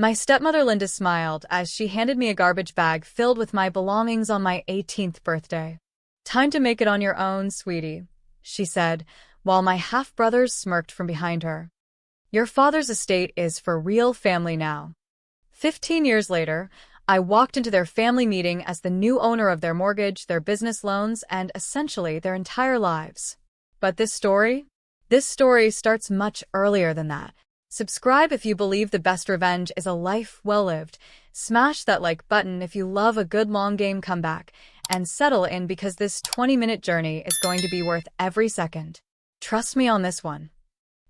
My stepmother Linda smiled as she handed me a garbage bag filled with my belongings on my 18th birthday. "Time to make it on your own, sweetie," she said, while my half-brothers smirked from behind her. "Your father's estate is for real family now." 15 years later, I walked into their family meeting as the new owner of their mortgage, their business loans, and essentially their entire lives. But this story? This story starts much earlier than that. Subscribe if you believe the best revenge is a life well lived. Smash that like button if you love a good long game comeback. And settle in because this 20-minute journey is going to be worth every second. Trust me on this one.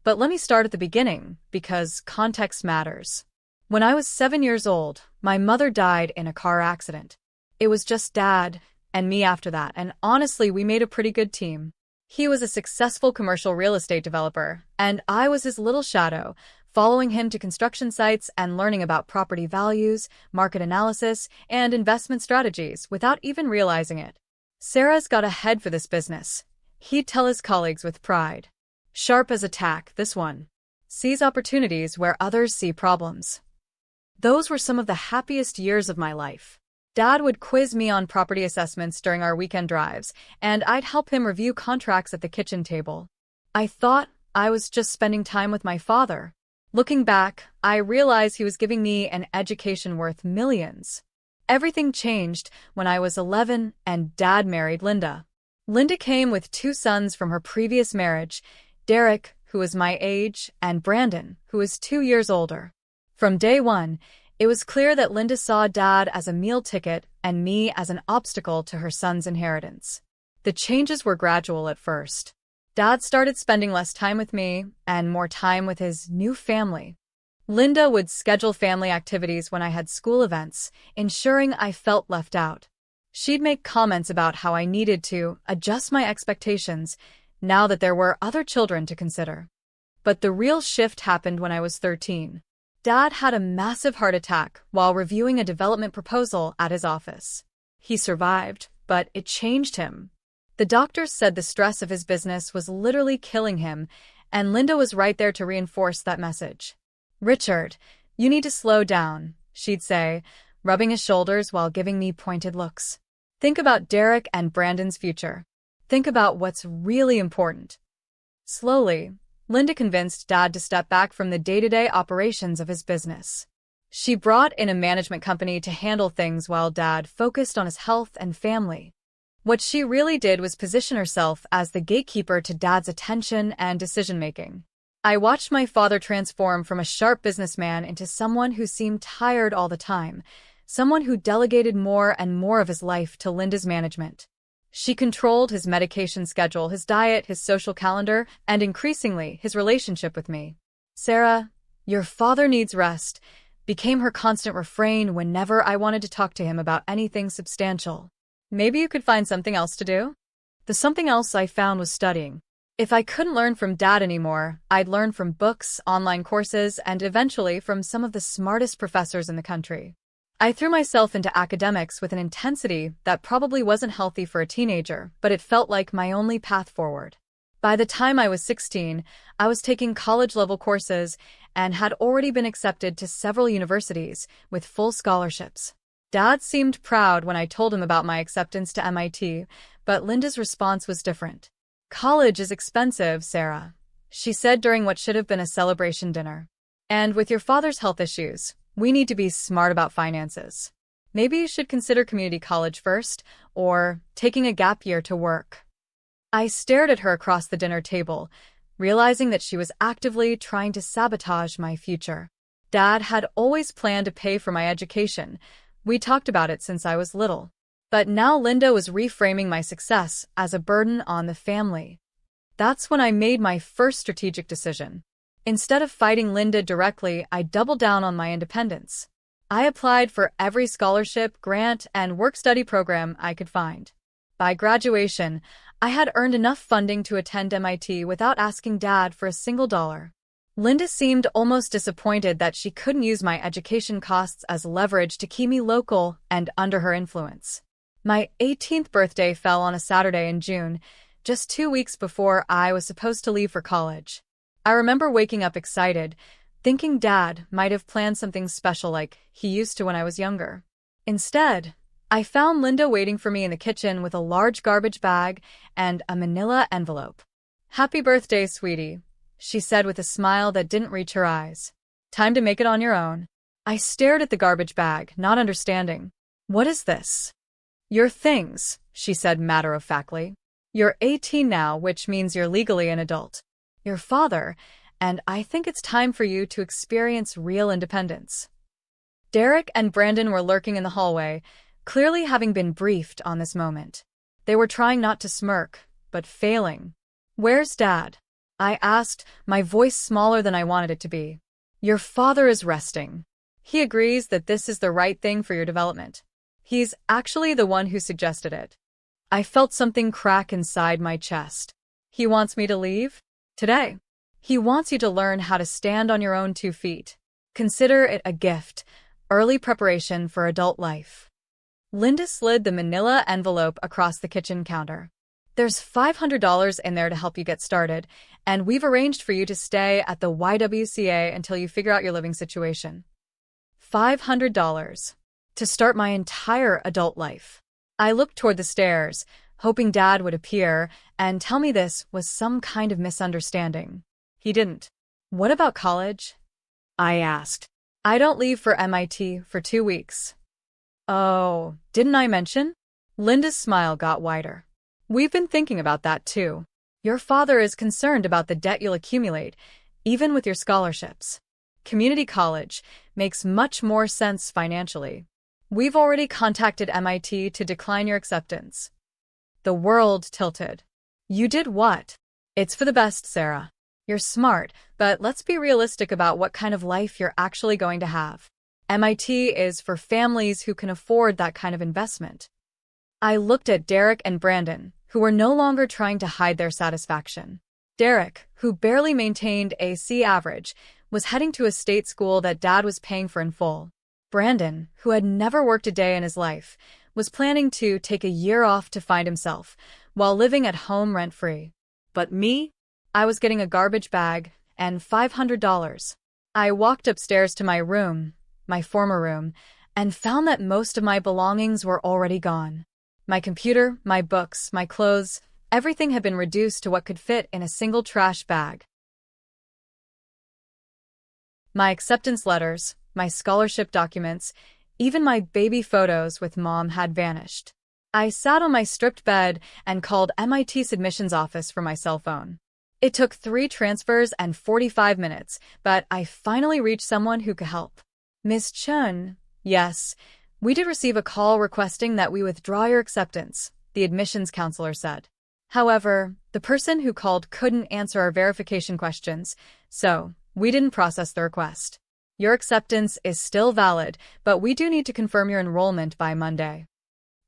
But let me start at the beginning, because context matters. When I was 7 years old, my mother died in a car accident. It was just Dad and me after that, and honestly, we made a pretty good team. He was a successful commercial real estate developer, and I was his little shadow, following him to construction sites and learning about property values, market analysis, and investment strategies without even realizing it. "Sarah's got a head for this business," he'd tell his colleagues with pride. "Sharp as a tack, this one. Sees opportunities where others see problems." Those were some of the happiest years of my life. Dad would quiz me on property assessments during our weekend drives, and I'd help him review contracts at the kitchen table. I thought I was just spending time with my father. Looking back, I realized he was giving me an education worth millions. Everything changed when I was 11 and Dad married Linda. Linda came with 2 sons from her previous marriage, Derek, who was my age, and Brandon, who was 2 years older. From day one, it was clear that Linda saw Dad as a meal ticket and me as an obstacle to her son's inheritance. The changes were gradual at first. Dad started spending less time with me and more time with his new family. Linda would schedule family activities when I had school events, ensuring I felt left out. She'd make comments about how I needed to adjust my expectations now that there were other children to consider. But the real shift happened when I was 13. Dad had a massive heart attack while reviewing a development proposal at his office. He survived, but it changed him. The doctors said the stress of his business was literally killing him, and Linda was right there to reinforce that message. "Richard, you need to slow down," she'd say, rubbing his shoulders while giving me pointed looks. "Think about Derek and Brandon's future. Think about what's really important." Slowly, Linda convinced Dad to step back from the day-to-day operations of his business. She brought in a management company to handle things while Dad focused on his health and family. What she really did was position herself as the gatekeeper to Dad's attention and decision-making. I watched my father transform from a sharp businessman into someone who seemed tired all the time, someone who delegated more and more of his life to Linda's management. She controlled his medication schedule, his diet, his social calendar, and increasingly, his relationship with me. "Sarah, your father needs rest," became her constant refrain whenever I wanted to talk to him about anything substantial. Maybe you could find something else to do? The something else I found was studying. If I couldn't learn from Dad anymore, I'd learn from books, online courses, and eventually from some of the smartest professors in the country. I threw myself into academics with an intensity that probably wasn't healthy for a teenager, but it felt like my only path forward. By the time I was 16, I was taking college-level courses and had already been accepted to several universities with full scholarships. Dad seemed proud when I told him about my acceptance to MIT, but Linda's response was different. "College is expensive, Sarah," she said during what should have been a celebration dinner. "And with your father's health issues, we need to be smart about finances. Maybe you should consider community college first, or taking a gap year to work." I stared at her across the dinner table, realizing that she was actively trying to sabotage my future. Dad had always planned to pay for my education. We talked about it since I was little. But now Linda was reframing my success as a burden on the family. That's when I made my first strategic decision. Instead of fighting Linda directly, I doubled down on my independence. I applied for every scholarship, grant, and work-study program I could find. By graduation, I had earned enough funding to attend MIT without asking Dad for a single dollar. Linda seemed almost disappointed that she couldn't use my education costs as leverage to keep me local and under her influence. My 18th birthday fell on a Saturday in June, just 2 weeks before I was supposed to leave for college. I remember waking up excited, thinking Dad might have planned something special like he used to when I was younger. Instead, I found Linda waiting for me in the kitchen with a large garbage bag and a manila envelope. "Happy birthday, sweetie," she said with a smile that didn't reach her eyes. "Time to make it on your own." I stared at the garbage bag, not understanding. "What is this?" "Your things," she said matter-of-factly. "You're 18 now, which means you're legally an adult. Your father, and I think it's time for you to experience real independence." Derek and Brandon were lurking in the hallway, clearly having been briefed on this moment. They were trying not to smirk, but failing. "Where's Dad?" I asked, my voice smaller than I wanted it to be. "Your father is resting. He agrees that this is the right thing for your development. He's actually the one who suggested it." I felt something crack inside my chest. "He wants me to leave? Today. He wants you to learn how to stand on your own 2 feet. Consider it a gift, early preparation for adult life." Linda slid the manila envelope across the kitchen counter. "There's $500 in there to help you get started, and we've arranged for you to stay at the YWCA until you figure out your living situation." $500. To start my entire adult life. I looked toward the stairs, hoping Dad would appear and tell me this was some kind of misunderstanding. He didn't. "What about college?" I asked. "I don't leave for MIT for 2 weeks." "Oh, didn't I mention?" Linda's smile got wider. "We've been thinking about that too. Your father is concerned about the debt you'll accumulate, even with your scholarships. Community college makes much more sense financially. We've already contacted MIT to decline your acceptance." The world tilted. "You did what?" "It's for the best, Sarah. You're smart, but let's be realistic about what kind of life you're actually going to have. MIT is for families who can afford that kind of investment." I looked at Derek and Brandon, who were no longer trying to hide their satisfaction. Derek, who barely maintained a C average, was heading to a state school that Dad was paying for in full. Brandon, who had never worked a day in his life, was planning to take a year off to find himself, while living at home rent-free. But me? I was getting a garbage bag and $500. I walked upstairs to my room, my former room, and found that most of my belongings were already gone. My computer, my books, my clothes, everything had been reduced to what could fit in a single trash bag. My acceptance letters, my scholarship documents, even my baby photos with Mom had vanished. I sat on my stripped bed and called MIT's admissions office from my cell phone. It took 3 transfers and 45 minutes, but I finally reached someone who could help. "Miss Chun, yes, we did receive a call requesting that we withdraw your acceptance," the admissions counselor said. "However, the person who called couldn't answer our verification questions, so we didn't process the request. Your acceptance is still valid, but we do need to confirm your enrollment by Monday."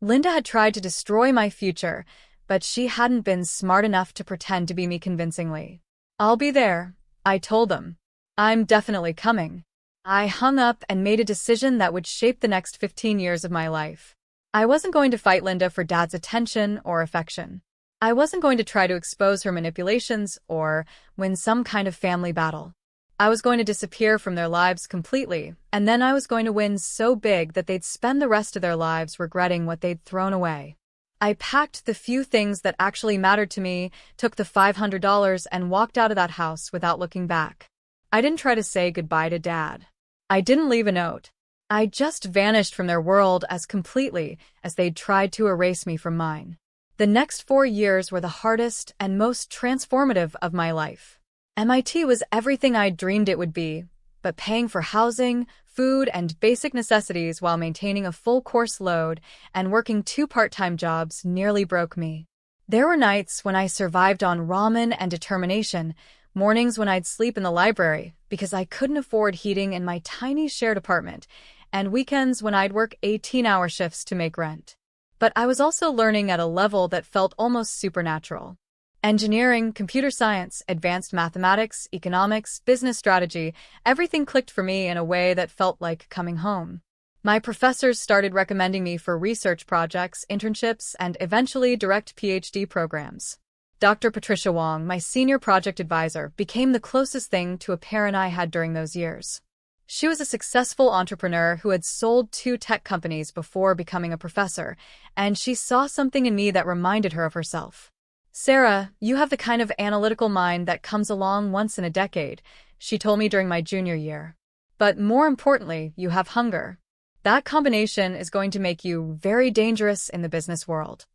Linda had tried to destroy my future, but she hadn't been smart enough to pretend to be me convincingly. "I'll be there," I told them. "I'm definitely coming." I hung up and made a decision that would shape the next 15 years of my life. I wasn't going to fight Linda for Dad's attention or affection. I wasn't going to try to expose her manipulations or win some kind of family battle. I was going to disappear from their lives completely, and then I was going to win so big that they'd spend the rest of their lives regretting what they'd thrown away. I packed the few things that actually mattered to me, took the $500, and walked out of that house without looking back. I didn't try to say goodbye to Dad. I didn't leave a note. I just vanished from their world as completely as they'd tried to erase me from mine. The next 4 years were the hardest and most transformative of my life. MIT was everything I'd dreamed it would be, but paying for housing, food, and basic necessities while maintaining a full course load and working 2 part-time jobs nearly broke me. There were nights when I survived on ramen and determination, mornings when I'd sleep in the library because I couldn't afford heating in my tiny shared apartment, and weekends when I'd work 18-hour shifts to make rent. But I was also learning at a level that felt almost supernatural. Engineering, computer science, advanced mathematics, economics, business strategy, everything clicked for me in a way that felt like coming home. My professors started recommending me for research projects, internships, and eventually direct PhD programs. Dr. Patricia Wong, my senior project advisor, became the closest thing to a parent I had during those years. She was a successful entrepreneur who had sold 2 tech companies before becoming a professor, and she saw something in me that reminded her of herself. "Sarah, you have the kind of analytical mind that comes along once in a decade," she told me during my junior year. "But more importantly, you have hunger. That combination is going to make you very dangerous in the business world."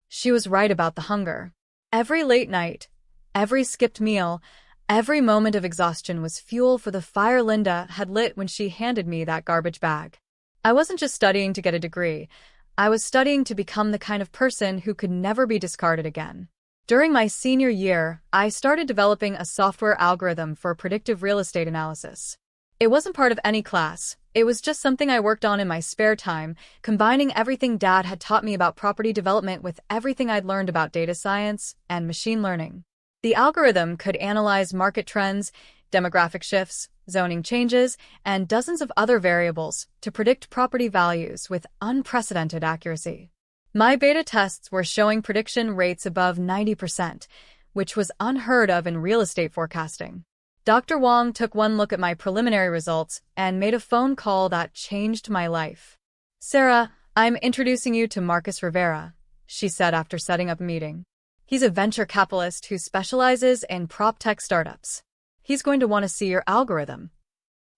She was right about the hunger. Every late night, every skipped meal, every moment of exhaustion was fuel for the fire Linda had lit when she handed me that garbage bag. I wasn't just studying to get a degree. I was studying to become the kind of person who could never be discarded again. During my senior year, I started developing a software algorithm for predictive real estate analysis. It wasn't part of any class. It was just something I worked on in my spare time, combining everything Dad had taught me about property development with everything I'd learned about data science and machine learning. The algorithm could analyze market trends, demographic shifts, zoning changes, and dozens of other variables to predict property values with unprecedented accuracy. My beta tests were showing prediction rates above 90%, which was unheard of in real estate forecasting. Dr. Wong took one look at my preliminary results and made a phone call that changed my life. "Sarah, I'm introducing you to Marcus Rivera," she said after setting up a meeting. "He's a venture capitalist who specializes in prop tech startups. He's going to want to see your algorithm."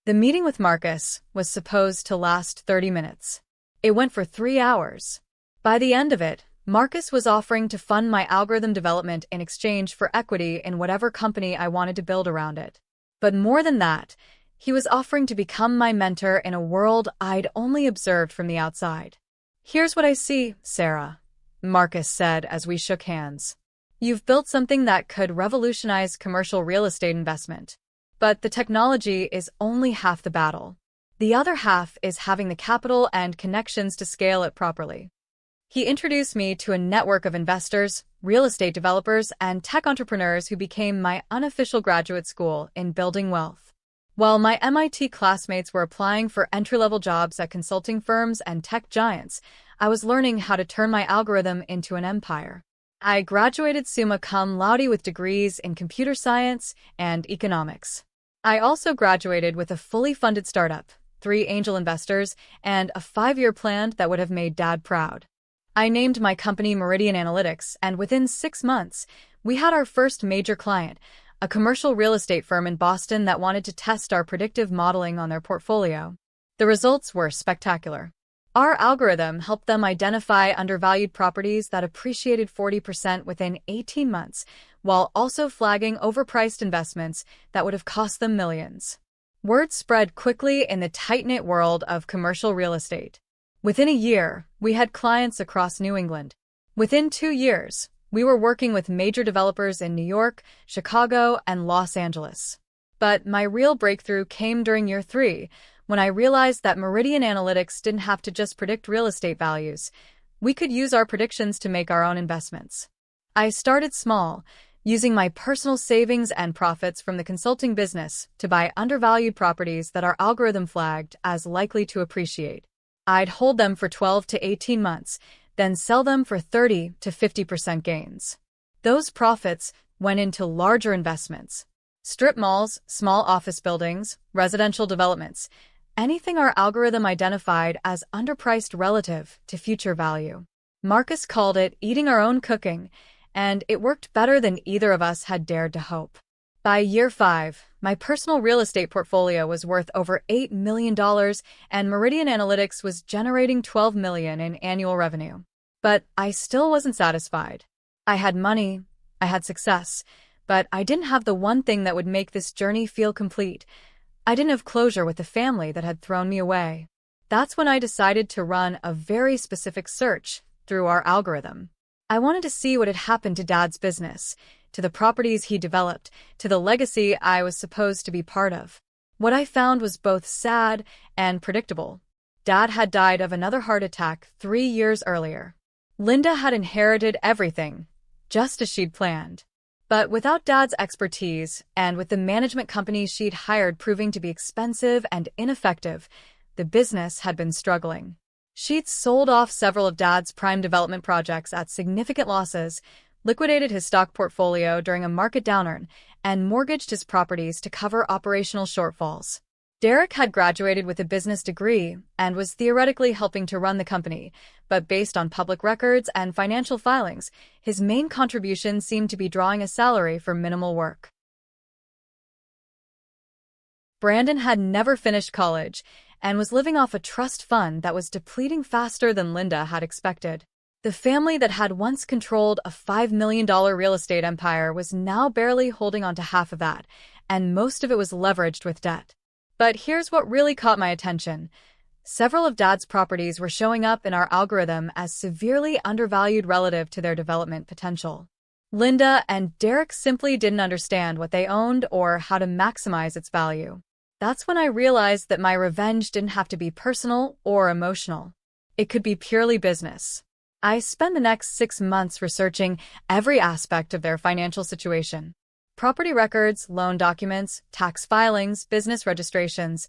The meeting with Marcus was supposed to last 30 minutes. It went for 3 hours. By the end of it, Marcus was offering to fund my algorithm development in exchange for equity in whatever company I wanted to build around it. But more than that, he was offering to become my mentor in a world I'd only observed from the outside. "Here's what I see, Sarah," Marcus said as we shook hands. "You've built something that could revolutionize commercial real estate investment. But the technology is only half the battle. The other half is having the capital and connections to scale it properly." He introduced me to a network of investors, real estate developers, and tech entrepreneurs who became my unofficial graduate school in building wealth. While my MIT classmates were applying for entry-level jobs at consulting firms and tech giants, I was learning how to turn my algorithm into an empire. I graduated summa cum laude with degrees in computer science and economics. I also graduated with a fully funded startup, 3 angel investors, and a 5-year plan that would have made Dad proud. I named my company Meridian Analytics, and within 6 months, we had our first major client, a commercial real estate firm in Boston that wanted to test our predictive modeling on their portfolio. The results were spectacular. Our algorithm helped them identify undervalued properties that appreciated 40% within 18 months, while also flagging overpriced investments that would have cost them millions. Word spread quickly in the tight-knit world of commercial real estate. Within a year, we had clients across New England. Within 2 years, we were working with major developers in New York, Chicago, and Los Angeles. But my real breakthrough came during year 3, when I realized that Meridian Analytics didn't have to just predict real estate values. We could use our predictions to make our own investments. I started small, using my personal savings and profits from the consulting business to buy undervalued properties that our algorithm flagged as likely to appreciate. I'd hold them for 12 to 18 months, then sell them for 30 to 50% gains. Those profits went into larger investments. Strip malls, small office buildings, residential developments, anything our algorithm identified as underpriced relative to future value. Marcus called it eating our own cooking, and it worked better than either of us had dared to hope. By year 5, my personal real estate portfolio was worth over $8 million, and Meridian Analytics was generating $12 million in annual revenue. But I still wasn't satisfied. I had money, I had success, but I didn't have the one thing that would make this journey feel complete. I didn't have closure with the family that had thrown me away. That's when I decided to run a very specific search through our algorithm. I wanted to see what had happened to Dad's business, to the properties he developed, to the legacy I was supposed to be part of. What I found was both sad and predictable. Dad had died of another heart attack 3 years earlier. Linda had inherited everything, just as she'd planned. But without Dad's expertise, and with the management companies she'd hired proving to be expensive and ineffective, the business had been struggling. She'd sold off several of Dad's prime development projects at significant losses, liquidated his stock portfolio during a market downturn, and mortgaged his properties to cover operational shortfalls. Derek had graduated with a business degree and was theoretically helping to run the company, but based on public records and financial filings, his main contribution seemed to be drawing a salary for minimal work. Brandon had never finished college and was living off a trust fund that was depleting faster than Linda had expected. The family that had once controlled a $5 million real estate empire was now barely holding on to half of that, and most of it was leveraged with debt. But here's what really caught my attention. Several of Dad's properties were showing up in our algorithm as severely undervalued relative to their development potential. Linda and Derek simply didn't understand what they owned or how to maximize its value. That's when I realized that my revenge didn't have to be personal or emotional. It could be purely business. I spent the next 6 months researching every aspect of their financial situation. Property records, loan documents, tax filings, business registrations,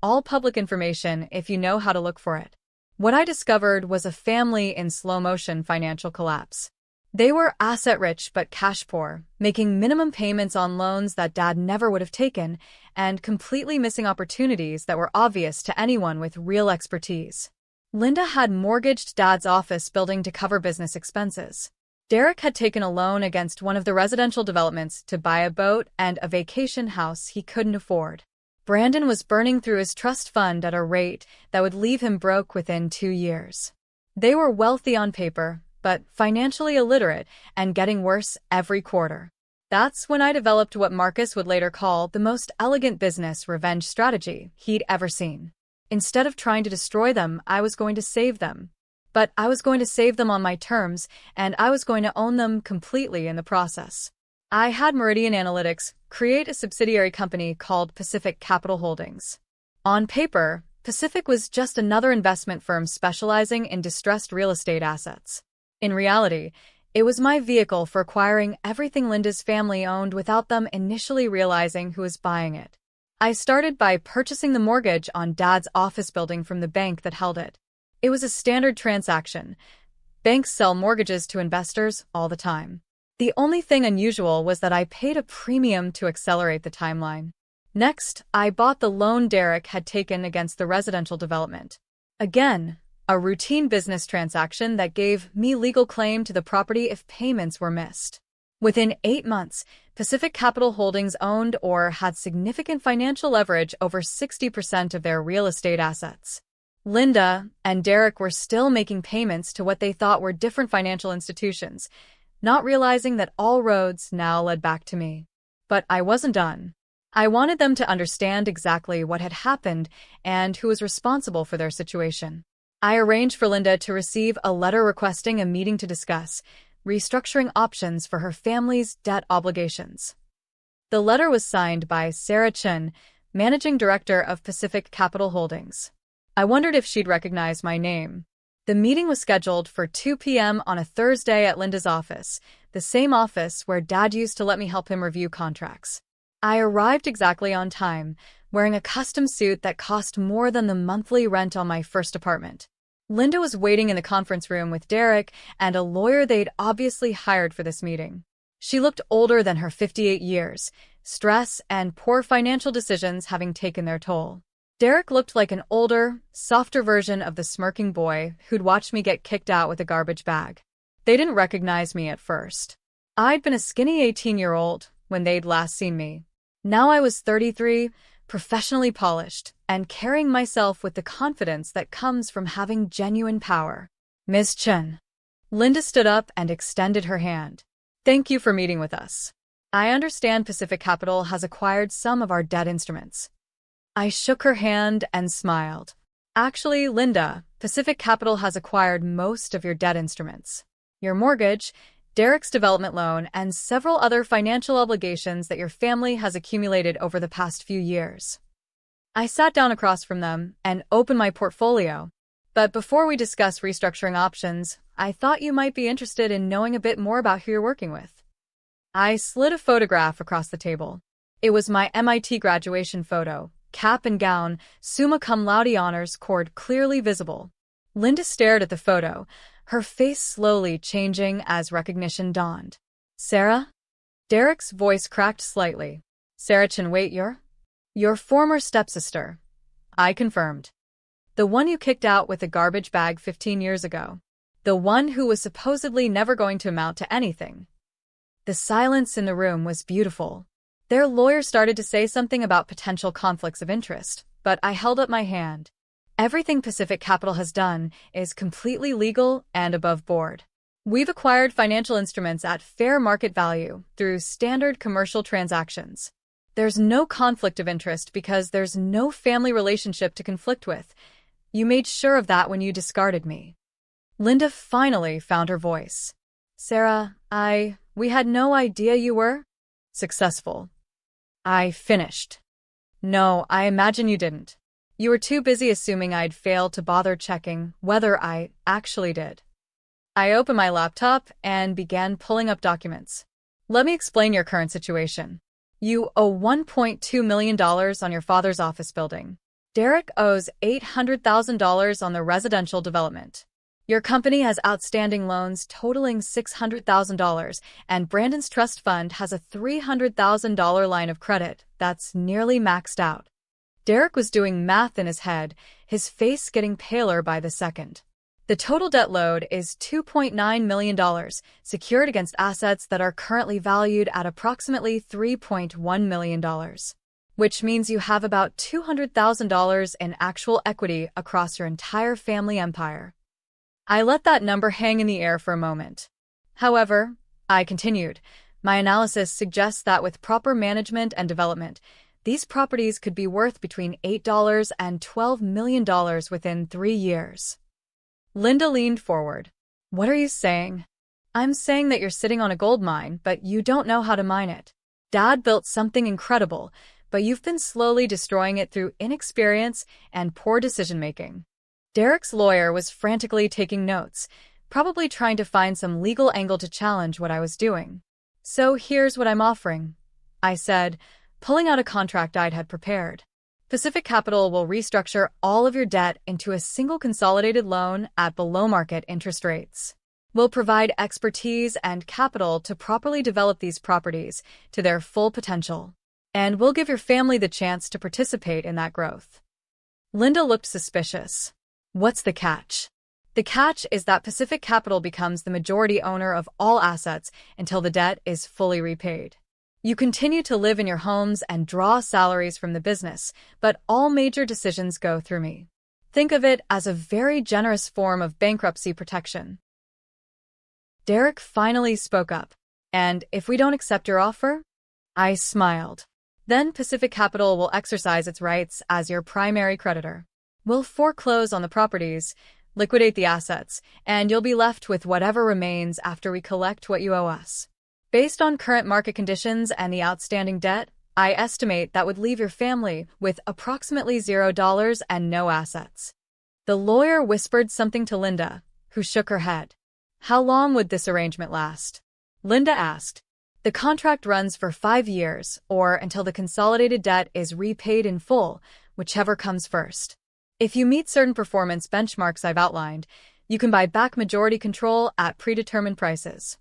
all public information if you know how to look for it. What I discovered was a family in slow-motion financial collapse. They were asset-rich but cash-poor, making minimum payments on loans that Dad never would have taken, and completely missing opportunities that were obvious to anyone with real expertise. Linda had mortgaged Dad's office building to cover business expenses. Derek had taken a loan against one of the residential developments to buy a boat and a vacation house he couldn't afford. Brandon was burning through his trust fund at a rate that would leave him broke within 2 years. They were wealthy on paper, but financially illiterate and getting worse every quarter. That's when I developed what Marcus would later call the most elegant business revenge strategy he'd ever seen. Instead of trying to destroy them, I was going to save them. But I was going to save them on my terms, and I was going to own them completely in the process. I had Meridian Analytics create a subsidiary company called Pacific Capital Holdings. On paper, Pacific was just another investment firm specializing in distressed real estate assets. In reality, it was my vehicle for acquiring everything Linda's family owned without them initially realizing who was buying it. I started by purchasing the mortgage on Dad's office building from the bank that held it. It was a standard transaction. Banks sell mortgages to investors all the time. The only thing unusual was that I paid a premium to accelerate the timeline. Next, I bought the loan Derek had taken against the residential development. Again, a routine business transaction that gave me legal claim to the property if payments were missed. Within 8 months, Pacific Capital Holdings owned or had significant financial leverage over 60% of their real estate assets. Linda and Derek were still making payments to what they thought were different financial institutions, not realizing that all roads now led back to me. But I wasn't done. I wanted them to understand exactly what had happened and who was responsible for their situation. I arranged for Linda to receive a letter requesting a meeting to discuss restructuring options for her family's debt obligations. The letter was signed by Sarah Chun, Managing Director of Pacific Capital Holdings. I wondered if she'd recognize my name. The meeting was scheduled for 2 p.m. on a Thursday at Linda's office, the same office where Dad used to let me help him review contracts. I arrived exactly on time, wearing a custom suit that cost more than the monthly rent on my first apartment. Linda was waiting in the conference room with Derek and a lawyer they'd obviously hired for this meeting. She looked older than her 58 years, stress and poor financial decisions having taken their toll. Derek looked like an older, softer version of the smirking boy who'd watched me get kicked out with a garbage bag. They didn't recognize me at first. I'd been a skinny 18-year-old when they'd last seen me. Now I was 33, professionally polished, and carrying myself with the confidence that comes from having genuine power. Ms. Chen. Linda stood up and extended her hand. Thank you for meeting with us. I understand Pacific Capital has acquired some of our debt instruments. I shook her hand and smiled. Actually, Linda, Pacific Capital has acquired most of your debt instruments. Your mortgage, Derek's development loan, and several other financial obligations that your family has accumulated over the past few years. I sat down across from them and opened my portfolio. But before we discuss restructuring options, I thought you might be interested in knowing a bit more about who you're working with. I slid a photograph across the table. It was my MIT graduation photo. Cap and gown, summa cum laude honors cord clearly visible. Linda stared at the photo, her face slowly changing as recognition dawned. Sarah? Derek's voice cracked slightly. Sarah Chinwait, your former stepsister. I confirmed. The one you kicked out with a garbage bag 15 years ago. The one who was supposedly never going to amount to anything. The silence in the room was beautiful. Their lawyer started to say something about potential conflicts of interest, but I held up my hand. Everything Pacific Capital has done is completely legal and above board. We've acquired financial instruments at fair market value through standard commercial transactions. There's no conflict of interest because there's no family relationship to conflict with. You made sure of that when you discarded me. Linda finally found her voice. Sarah, we had no idea you were successful. I finished. No, I imagine you didn't. You were too busy assuming I'd failed to bother checking whether I actually did. I opened my laptop and began pulling up documents. Let me explain your current situation. You owe $1.2 million on your father's office building. Derek owes $800,000 on the residential development. Your company has outstanding loans totaling $600,000, and Brandon's trust fund has a $300,000 line of credit that's nearly maxed out. Derek was doing math in his head, his face getting paler by the second. The total debt load is $2.9 million, secured against assets that are currently valued at approximately $3.1 million, which means you have about $200,000 in actual equity across your entire family empire. I let that number hang in the air for a moment. However, I continued, my analysis suggests that with proper management and development, these properties could be worth between $8 and $12 million within 3 years. Linda leaned forward. What are you saying? I'm saying that you're sitting on a gold mine, but you don't know how to mine it. Dad built something incredible, but you've been slowly destroying it through inexperience and poor decision-making. Derek's lawyer was frantically taking notes, probably trying to find some legal angle to challenge what I was doing. So here's what I'm offering, I said, pulling out a contract I'd had prepared. Pacific Capital will restructure all of your debt into a single consolidated loan at below-market interest rates. We'll provide expertise and capital to properly develop these properties to their full potential, and we'll give your family the chance to participate in that growth. Linda looked suspicious. What's the catch? The catch is that Pacific Capital becomes the majority owner of all assets until the debt is fully repaid. You continue to live in your homes and draw salaries from the business, but all major decisions go through me. Think of it as a very generous form of bankruptcy protection. Derek finally spoke up. And if we don't accept your offer? I smiled. Then Pacific Capital will exercise its rights as your primary creditor. We'll foreclose on the properties, liquidate the assets, and you'll be left with whatever remains after we collect what you owe us. Based on current market conditions and the outstanding debt, I estimate that would leave your family with approximately $0 and no assets. The lawyer whispered something to Linda, who shook her head. How long would this arrangement last? Linda asked. The contract runs for 5 years, or until the consolidated debt is repaid in full, whichever comes first. If you meet certain performance benchmarks I've outlined, you can buy back majority control at predetermined prices.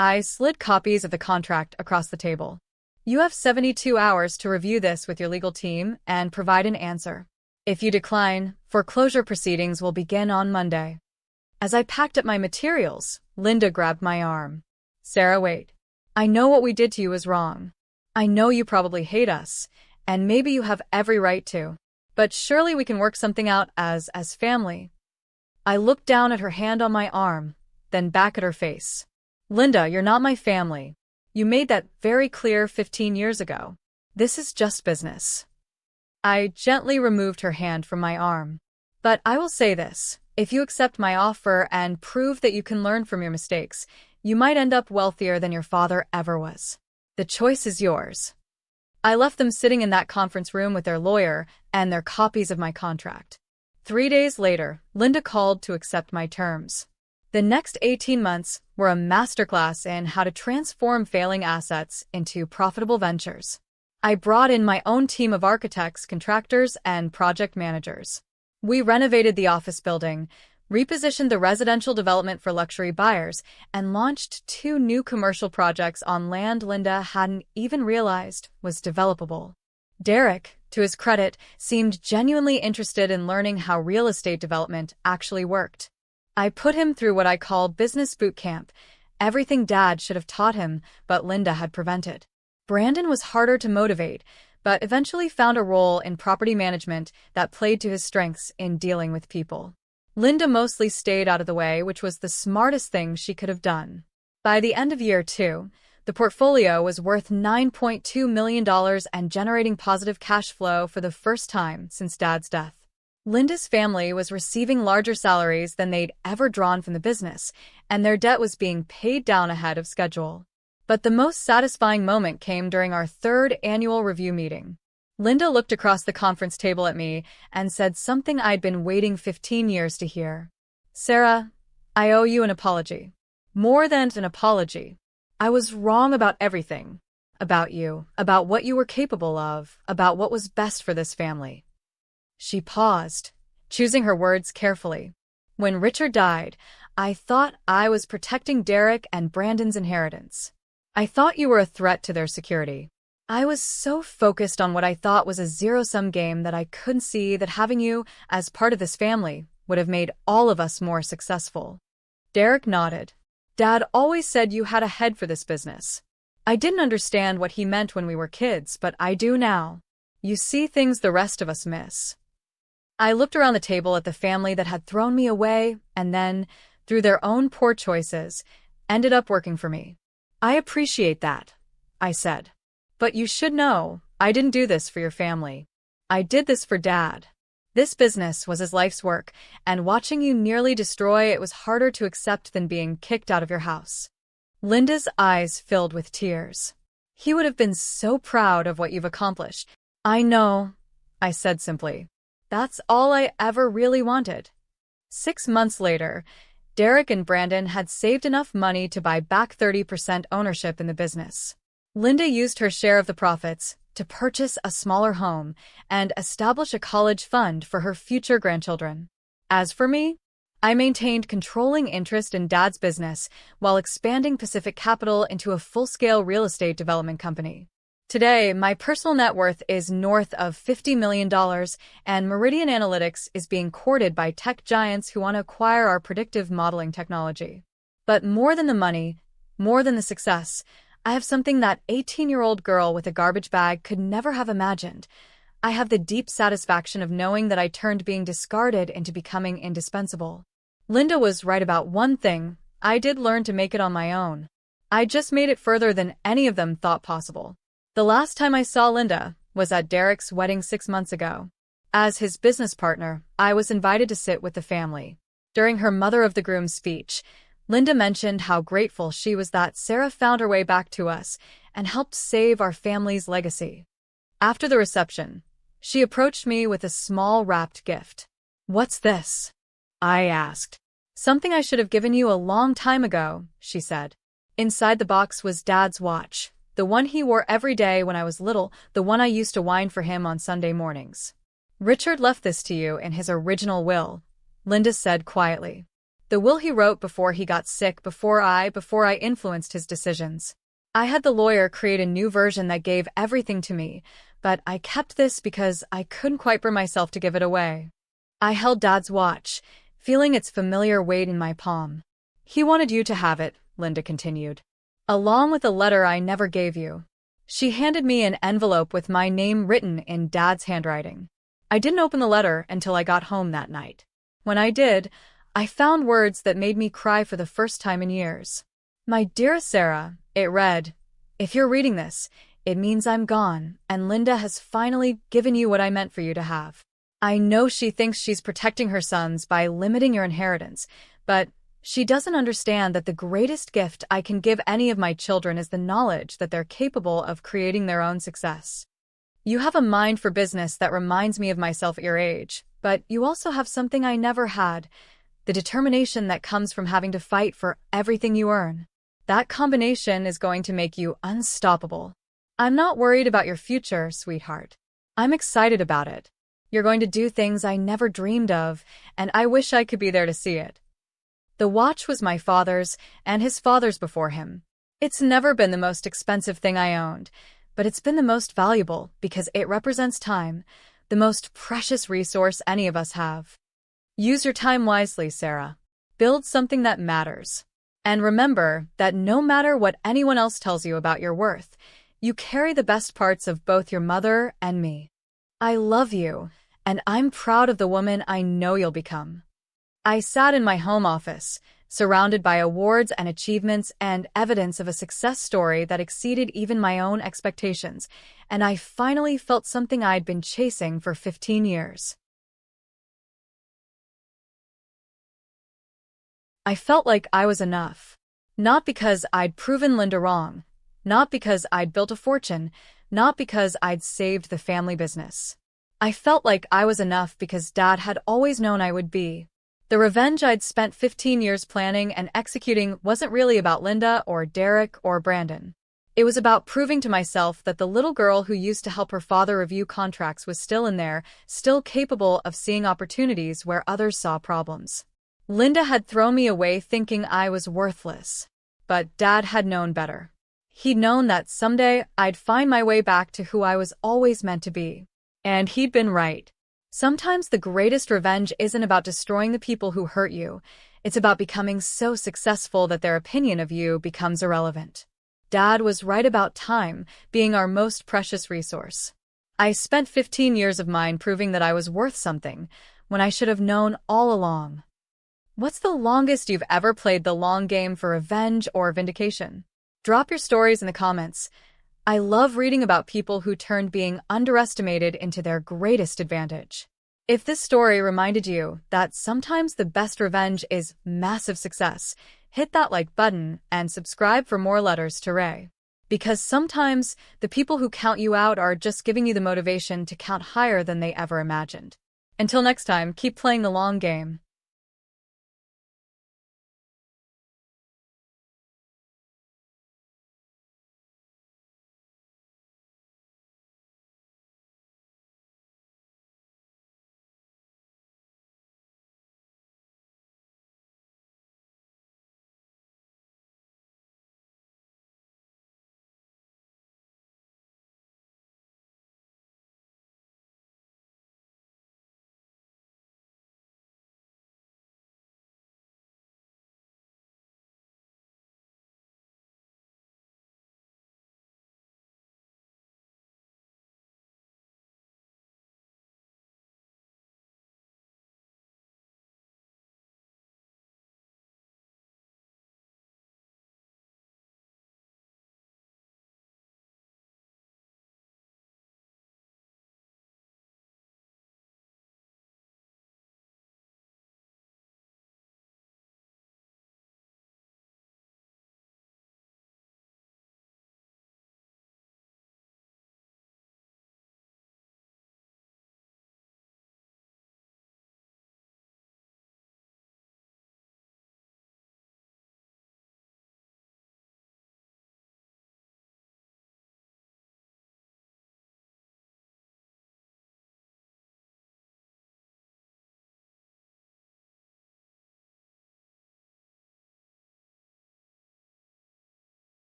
I slid copies of the contract across the table. You have 72 hours to review this with your legal team and provide an answer. If you decline, foreclosure proceedings will begin on Monday. As I packed up my materials, Linda grabbed my arm. Sarah, wait. I know what we did to you is wrong. I know you probably hate us, and maybe you have every right to. But surely we can work something out as family. I looked down at her hand on my arm, then back at her face. Linda, you're not my family. You made that very clear 15 years ago. This is just business. I gently removed her hand from my arm. But I will say this, if you accept my offer and prove that you can learn from your mistakes, you might end up wealthier than your father ever was. The choice is yours. I left them sitting in that conference room with their lawyer and their copies of my contract. 3 days later, Linda called to accept my terms. The next 18 months were a masterclass in how to transform failing assets into profitable ventures. I brought in my own team of architects, contractors, and project managers. We renovated the office building, repositioned the residential development for luxury buyers, and launched 2 new commercial projects on land Linda hadn't even realized was developable. Derek, to his credit, seemed genuinely interested in learning how real estate development actually worked. I put him through what I call business boot camp, everything Dad should have taught him, but Linda had prevented. Brandon was harder to motivate, but eventually found a role in property management that played to his strengths in dealing with people. Linda mostly stayed out of the way, which was the smartest thing she could have done. By the end of year 2, the portfolio was worth $9.2 million and generating positive cash flow for the first time since Dad's death. Linda's family was receiving larger salaries than they'd ever drawn from the business, and their debt was being paid down ahead of schedule. But the most satisfying moment came during our 3rd annual review meeting. Linda looked across the conference table at me and said something I'd been waiting 15 years to hear. "Sarah, I owe you an apology. More than an apology. I was wrong about everything. About you, about what you were capable of, about what was best for this family." She paused, choosing her words carefully. "When Richard died, I thought I was protecting Derek and Brandon's inheritance. I thought you were a threat to their security. I was so focused on what I thought was a zero-sum game that I couldn't see that having you as part of this family would have made all of us more successful." Derek nodded. "Dad always said you had a head for this business. I didn't understand what he meant when we were kids, but I do now. You see things the rest of us miss." I looked around the table at the family that had thrown me away and then, through their own poor choices, ended up working for me. "I appreciate that," I said. "But you should know, I didn't do this for your family. I did this for Dad. This business was his life's work, and watching you nearly destroy it was harder to accept than being kicked out of your house." Linda's eyes filled with tears. "He would have been so proud of what you've accomplished." "I know," I said simply. "That's all I ever really wanted." 6 months later, Derek and Brandon had saved enough money to buy back 30% ownership in the business. Linda used her share of the profits to purchase a smaller home and establish a college fund for her future grandchildren. As for me, I maintained controlling interest in Dad's business while expanding Pacific Capital into a full-scale real estate development company. Today, my personal net worth is north of $50 million, and Meridian Analytics is being courted by tech giants who want to acquire our predictive modeling technology. But more than the money, more than the success, I have something that 18-year-old girl with a garbage bag could never have imagined. I have the deep satisfaction of knowing that I turned being discarded into becoming indispensable. Linda was right about one thing: I did learn to make it on my own. I just made it further than any of them thought possible. The last time I saw Linda was at Derek's wedding 6 months ago. As his business partner, I was invited to sit with the family. During her mother of the groom speech, Linda mentioned how grateful she was that Sarah found her way back to us and helped save our family's legacy. After the reception, she approached me with a small wrapped gift. "What's this?" I asked. "Something I should have given you a long time ago," she said. Inside the box was Dad's watch, the one he wore every day when I was little, the one I used to wind for him on Sunday mornings. "Richard left this to you in his original will," Linda said quietly. "The will he wrote before he got sick, before I influenced his decisions. I had the lawyer create a new version that gave everything to me, but I kept this because I couldn't quite bring myself to give it away." I held Dad's watch, feeling its familiar weight in my palm. "He wanted you to have it," Linda continued, "along with a letter I never gave you." She handed me an envelope with my name written in Dad's handwriting. I didn't open the letter until I got home that night. When I did, I found words that made me cry for the first time in years. "My dearest Sarah," it read, "if you're reading this, it means I'm gone, and Linda has finally given you what I meant for you to have. I know she thinks she's protecting her sons by limiting your inheritance, but she doesn't understand that the greatest gift I can give any of my children is the knowledge that they're capable of creating their own success. You have a mind for business that reminds me of myself at your age, but you also have something I never had, the determination that comes from having to fight for everything you earn. That combination is going to make you unstoppable. I'm not worried about your future, sweetheart. I'm excited about it. You're going to do things I never dreamed of, and I wish I could be there to see it." The watch was my father's and his father's before him. It's never been the most expensive thing I owned, but it's been the most valuable because it represents time, the most precious resource any of us have. Use your time wisely, Sarah. Build something that matters. And remember that no matter what anyone else tells you about your worth, you carry the best parts of both your mother and me. I love you, and I'm proud of the woman I know you'll become. I sat in my home office, surrounded by awards and achievements and evidence of a success story that exceeded even my own expectations, and I finally felt something I'd been chasing for 15 years. I felt like I was enough. Not because I'd proven Linda wrong, not because I'd built a fortune, not because I'd saved the family business. I felt like I was enough because Dad had always known I would be. The revenge I'd spent 15 years planning and executing wasn't really about Linda or Derek or Brandon. It was about proving to myself that the little girl who used to help her father review contracts was still in there, still capable of seeing opportunities where others saw problems. Linda had thrown me away thinking I was worthless. But Dad had known better. He'd known that someday I'd find my way back to who I was always meant to be. And he'd been right. Sometimes the greatest revenge isn't about destroying the people who hurt you. It's about becoming so successful that their opinion of you becomes irrelevant. Dad was right about time being our most precious resource. I spent 15 years of mine proving that I was worth something, when I should have known all along. What's the longest you've ever played the long game for revenge or vindication? Drop your stories in the comments. I love reading about people who turned being underestimated into their greatest advantage. If this story reminded you that sometimes the best revenge is massive success, hit that like button and subscribe for more letters to Ray. Because sometimes the people who count you out are just giving you the motivation to count higher than they ever imagined. Until next time, keep playing the long game.